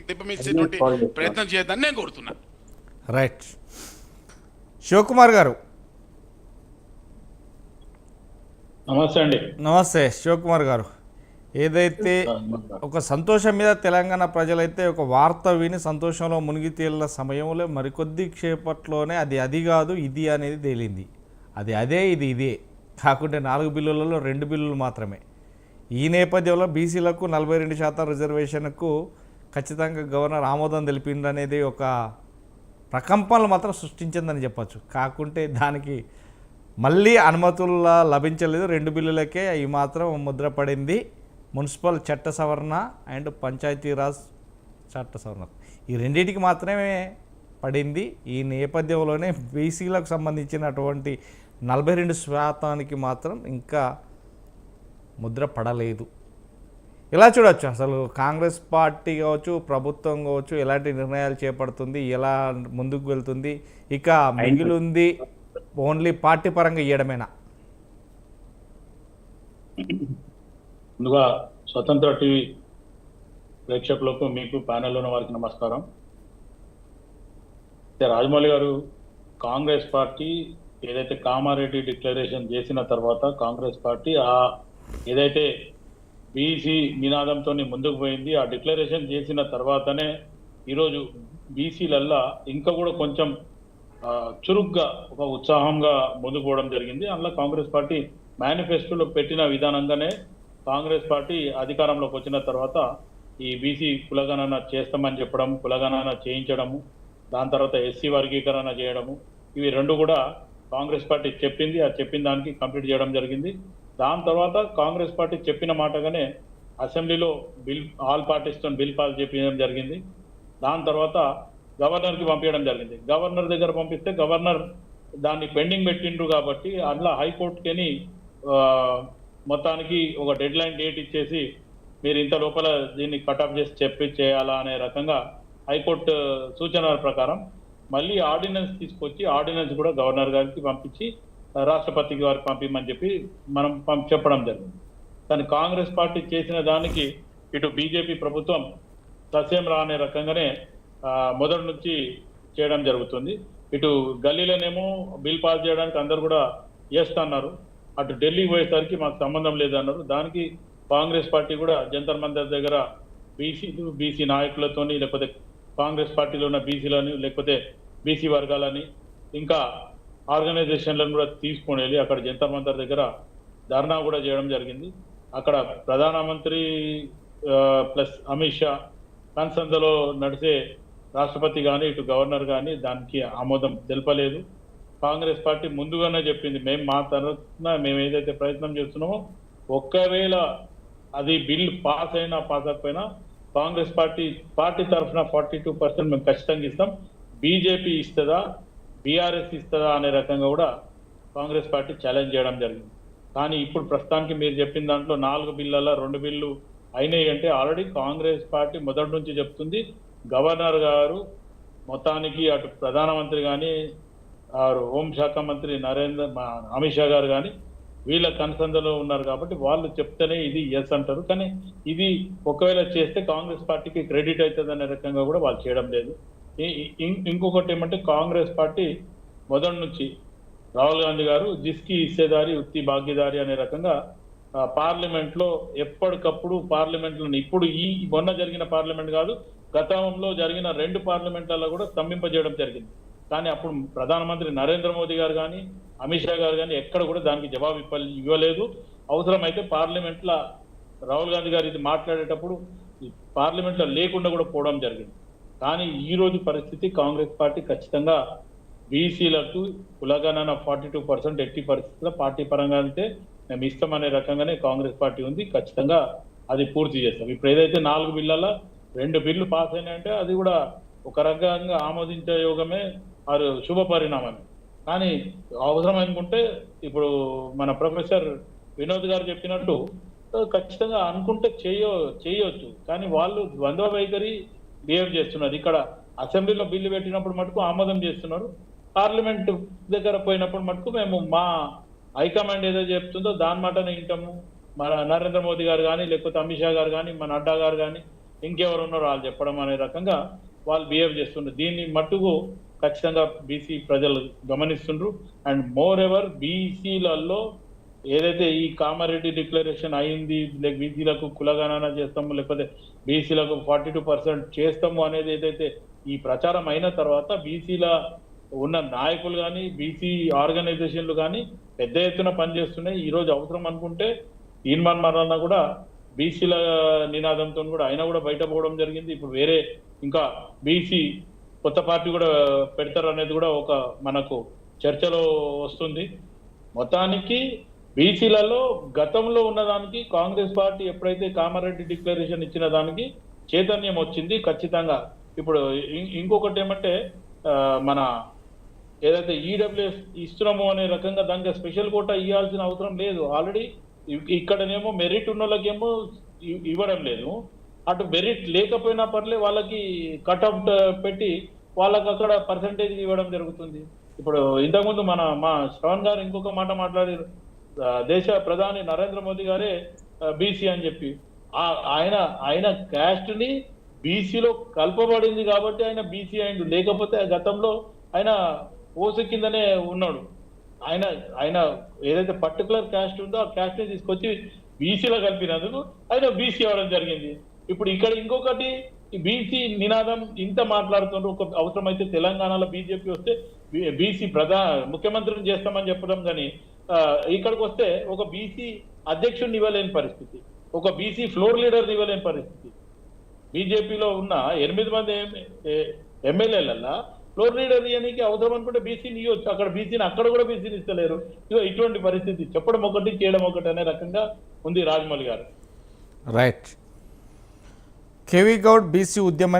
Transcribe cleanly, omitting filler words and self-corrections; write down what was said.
దిబ్బమిచ్చేటువంటి ప్రయత్నం చేయొద్దని నేను కోరుతున్నా. రైట్. శివకుమార్ గారు నమస్తే అండి. నమస్తే. శివకుమార్ గారు, ఏదైతే ఒక సంతోషం మీద తెలంగాణ ప్రజలైతే ఒక వార్త విని సంతోషంలో మునిగి తేలిన సమయంలో మరికొద్ది క్షేపట్లోనే అది కాదు ఇది అనేది తేలింది. అదే ఇది ఇదే కాకుంటే 4 బిల్లులలో 2 బిల్లులు మాత్రమే. ఈ నేపథ్యంలో బీసీలకు 42% రిజర్వేషన్కు ఖచ్చితంగా గవర్నర్ ఆమోదం తెలిపిందనేది ఒక ప్రకంపనలు మాత్రం సృష్టించిందని చెప్పచ్చు. కాకుంటే దానికి మళ్ళీ అనుమతులు లభించలేదు. 2 బిల్లులకే ఈ మాత్రం ముద్రపడింది. మున్సిపల్ చట్ట సవరణ అండ్ పంచాయతీరాజ్ చట్ట సవరణ, ఈ రెండింటికి మాత్రమే పడింది. ఈ నేపథ్యంలోనే బీసీలకు సంబంధించినటువంటి 42% మాత్రం ఇంకా ముద్ర పడలేదు. ఎలా చూడవచ్చు అసలు కాంగ్రెస్ పార్టీ కావచ్చు, ప్రభుత్వం కావచ్చు, ఎలాంటి నిర్ణయాలు చేపడుతుంది, ఎలా ముందుకు వెళ్తుంది? ఇక మిగిలింది ఓన్లీ పార్టీ పరంగా ఇవ్వడమేనా? ముందుగా స్వతంత్ర టీవీ ప్రేక్షకులకు, మీకు ప్యానెల్లో ఉన్న వారికి నమస్కారం. రాజమౌళి గారు, కాంగ్రెస్ పార్టీ ఏదైతే కామారెడ్డి డిక్లరేషన్ చేసిన తర్వాత కాంగ్రెస్ పార్టీ ఏదైతే బీసీ నినాదంతో ముందుకు పోయింది, ఆ డిక్లరేషన్ చేసిన తర్వాతనే ఈరోజు బీసీలల్లా ఇంకా కూడా కొంచెం చురుగ్గా ఒక ఉత్సాహంగా ముందుకు పోవడం జరిగింది. అందులో కాంగ్రెస్ పార్టీ మేనిఫెస్టోలో పెట్టిన విధానంగానే కాంగ్రెస్ పార్టీ అధికారంలోకి వచ్చిన తర్వాత ఈ బీసీ కులగణన చేస్తామని చెప్పడం, కులగణన చేయించడము, దాని తర్వాత ఎస్సీ వర్గీకరణ చేయడము, ఇవి రెండు కూడా కాంగ్రెస్ పార్టీ చెప్పింది. ఆ చెప్పిన దానికి కంప్లీట్ చేయడం జరిగింది. దాని తర్వాత కాంగ్రెస్ పార్టీ చెప్పిన మాటగానే అసెంబ్లీలో ఆల్ పార్టీస్తో బిల్ పాస్ చేపించడం జరిగింది. దాని తర్వాత గవర్నర్కి పంపించడం జరిగింది. గవర్నర్ దగ్గర పంపిస్తే గవర్నర్ దాన్ని పెండింగ్ పెట్టిండ్రు కాబట్టి అందులో హైకోర్టుకి మొత్తానికి ఒక డెడ్ లైన్ డేట్ ఇచ్చేసి మీరు ఇంత లోపల దీన్ని కటాఫ్ చేసి చేయాలా అనే రకంగా హైకోర్టు సూచనల ప్రకారం మళ్ళీ ఆర్డినెన్స్ తీసుకొచ్చి ఆర్డినెన్స్ కూడా గవర్నర్ గారికి పంపించి రాష్ట్రపతి గారికి పంపించమని చెప్పి మనం చెప్పడం జరిగింది. కానీ కాంగ్రెస్ పార్టీ చేసిన దానికి ఇటు బీజేపీ ప్రభుత్వం సస్యం రానే రకంగానే మొదటి నుంచి చేయడం జరుగుతుంది. ఇటు గల్లీలోనేమో బిల్ పాస్ చేయడానికి అందరు కూడా చేస్తున్నారు, అటు ఢిల్లీకి పోయేసరికి మాకు సంబంధం లేదన్నారు. దానికి కాంగ్రెస్ పార్టీ కూడా జంతర్ మంతర్ దగ్గర బీసీ నాయకులతోని, లేకపోతే కాంగ్రెస్ పార్టీలో ఉన్న బీసీలని, లేకపోతే బీసీ వర్గాలని, ఇంకా ఆర్గనైజేషన్లను కూడా తీసుకొని వెళ్ళి అక్కడ జంతర్ మంతర్ దగ్గర ధర్నా కూడా చేయడం జరిగింది. అక్కడ ప్రధానమంత్రి ప్లస్ అమిత్ షా కన్సందలో నడిచే రాష్ట్రపతి కానీ ఇటు గవర్నర్ కానీ దానికి ఆమోదం తెలపలేదు. కాంగ్రెస్ పార్టీ ముందుగానే చెప్పింది, మేము మా తరఫున మేము ఏదైతే ప్రయత్నం చేస్తున్నామో ఒక్కవేళ అది బిల్ పాస్ అయినా పాస్ అయిపోయినా కాంగ్రెస్ పార్టీ తరఫున 42% మేము ఖచ్చితంగా ఇస్తాం, బీజేపీ ఇస్తుందా బీఆర్ఎస్ ఇస్తుందా అనే రకంగా కూడా కాంగ్రెస్ పార్టీ ఛాలెంజ్ చేయడం జరిగింది. కానీ ఇప్పుడు ప్రస్తుతానికి మీరు చెప్పిన దాంట్లో 4 బిల్లుల 2 బిల్లు అయినాయి అంటే ఆల్రెడీ కాంగ్రెస్ పార్టీ మొదటి నుంచి చెప్తుంది, గవర్నర్ గారు మొత్తానికి అటు ప్రధానమంత్రి కానీ హోంశాఖ మంత్రి అమిత్ షా గారు కానీ వీళ్ళ కన్సందలో ఉన్నారు కాబట్టి వాళ్ళు చెప్తేనే ఇది ఎస్ అంటారు. కానీ ఇది ఒకవేళ చేస్తే కాంగ్రెస్ పార్టీకి క్రెడిట్ అవుతుంది అనే రకంగా కూడా వాళ్ళు చేయడం లేదు. ఇంకొకటి ఏమంటే కాంగ్రెస్ పార్టీ మొదటి నుంచి రాహుల్ గాంధీ గారు జిస్కి హిస్సేదారి ఉత్తి భాగ్యదారి అనే రకంగా పార్లమెంట్లో ఎప్పటికప్పుడు పార్లమెంట్లో, ఇప్పుడు ఈ మొన్న జరిగిన పార్లమెంట్ కాదు గతంలో జరిగిన 2 పార్లమెంట్లలో కూడా స్తంభింపజేయడం జరిగింది. కానీ అప్పుడు ప్రధానమంత్రి నరేంద్ర మోదీ గారు కానీ అమిత్ షా గారు కానీ ఎక్కడ కూడా దానికి జవాబు ఇవ్వలేదు. అవసరమైతే పార్లమెంట్లో రాహుల్ గాంధీ గారు ఇది మాట్లాడేటప్పుడు పార్లమెంట్లో లేకుండా కూడా పోవడం జరిగింది. కానీ ఈ రోజు పరిస్థితి కాంగ్రెస్ పార్టీ ఖచ్చితంగా బీసీలకు కులగణన 42% ఎట్టి పరిస్థితుల్లో పార్టీ పరంగా అయితే మేము ఇస్తామనే రకంగానే కాంగ్రెస్ పార్టీ ఉంది. ఖచ్చితంగా అది పూర్తి చేస్తాం. ఇప్పుడు ఏదైతే 4 బిల్లుల 2 బిల్లు పాస్ అయినాయంటే అది కూడా ఒక రకంగా ఆమోదించే యోగమే, అది శుభ పరిణామమే. కానీ అవసరం అనుకుంటే ఇప్పుడు మన ప్రొఫెసర్ వినోద్ గారు చెప్పినట్టు ఖచ్చితంగా అనుకుంటే చేయొచ్చు. కానీ వాళ్ళు ద్వంద్వ వైఖరి బిహేవ్ చేస్తున్నారు. ఇక్కడ అసెంబ్లీలో బిల్లు పెట్టినప్పుడు మటుకు ఆమోదం చేస్తున్నారు, పార్లమెంట్ దగ్గర పోయినప్పుడు మటుకు మేము మా హైకమాండ్ ఏదో చెప్తుందో దాని మాటనే వింటాము. మన నరేంద్ర మోదీ గారు కానీ, లేకపోతే అమిత్ షా గారు కానీ, మన నడ్డా గారు కానీ ఇంకెవరు ఉన్నారో వాళ్ళు చెప్పడం అనే రకంగా వాళ్ళు బిహేవ్ చేస్తుండ్రు. దీన్ని మట్టుకు ఖచ్చితంగా బీసీ ప్రజలు గమనిస్తుండ్రు. అండ్ మోర్ ఎవర్ బీసీలలో ఏదైతే ఈ కామారెడ్డి డిక్లరేషన్ అయింది, లేక బీసీలకు కులగణన చేస్తాము, లేకపోతే బీసీలకు 42% చేస్తాము అనేది ఏదైతే ఈ ప్రచారం అయిన తర్వాత బీసీల ఉన్న నాయకులు కానీ బీసీ ఆర్గనైజేషన్లు కానీ పెద్ద ఎత్తున పనిచేస్తున్నాయి. ఈ రోజు అవసరం అనుకుంటే తీర్మాన్ మరణ కూడా బీసీల నినాదంతో కూడా ఆయన కూడా బయట పోవడం జరిగింది. ఇప్పుడు వేరే ఇంకా బీసీ కొత్త పార్టీ కూడా పెడతారు అనేది కూడా ఒక మనకు చర్చలో వస్తుంది. మొత్తానికి బీసీలలో గతంలో ఉన్నదానికి కాంగ్రెస్ పార్టీ ఎప్పుడైతే కామారెడ్డి డిక్లరేషన్ ఇచ్చిన దానికి చైతన్యం వచ్చింది ఖచ్చితంగా. ఇప్పుడు ఇంకొకటి ఏమంటే మన ఏదైతే ఈడబ్ల్యూఎస్ ఇస్తున్నామో అనే రకంగా దానికి స్పెషల్ కోటా ఇవ్వాల్సిన అవసరం లేదు. ఆల్రెడీ ఇక్కడనేమో మెరిట్ ఉన్న వాళ్ళకేమో ఇవ్వడం లేదు, అటు మెరిట్ లేకపోయినా పర్లే వాళ్ళకి కట్అవుట్ పెట్టి వాళ్ళకి అక్కడ పర్సంటేజ్ ఇవ్వడం జరుగుతుంది. ఇప్పుడు ఇంతకుముందు మా శ్రవణ్ గారు ఇంకొక మాట మాట్లాడారు, దేశ ప్రధాని నరేంద్ర మోదీ గారే బీసీ అని చెప్పి. ఆయన క్యాస్ట్ ని బీసీలో కలపబడింది కాబట్టి ఆయన బీసీ అయిండు, లేకపోతే గతంలో ఆయన ఓసు కిందనే ఉన్నాడు. ఆయన ఏదైతే పర్టికులర్ క్యాస్ట్ ఉందో ఆ క్యాస్ట్ ని తీసుకొచ్చి బీసీలో కలిపినందుకు ఆయన బీసీ అవ్వడం జరిగింది. ఇప్పుడు ఇక్కడ ఇంకొకటి బీసీ నినాదం ఇంత మాట్లాడుతుండ్రు, ఒక అవసరమైతే తెలంగాణలో బీజేపీ వస్తే బీసీ ముఖ్యమంత్రిని చేస్తామని చెప్పడం, కానీ ఇక్కడికి వస్తే ఒక బీసీ అధ్యక్షుడిని ఇవ్వలేని పరిస్థితి, ఒక బీసీ ఫ్లోర్ లీడర్ని ఇవ్వలేని పరిస్థితి. బీజేపీలో ఉన్న 8 మంది ఎమ్మెల్యేలల్లా ఫ్లోర్ లీడర్ ఇవ్వడానికి అవసరం అనుకుంటే బీసీని ఇవ్వచ్చు, అక్కడ బీసీని అక్కడ కూడా బీసీని ఇస్తలేరు. ఇటువంటి పరిస్థితి చెప్పడం ఒకటి చేయడం ఒకటి అనే రకంగా ఉంది రాజమౌళి గారు. రైట్. కేవీ గౌడ్ బీసీ ఉద్యమ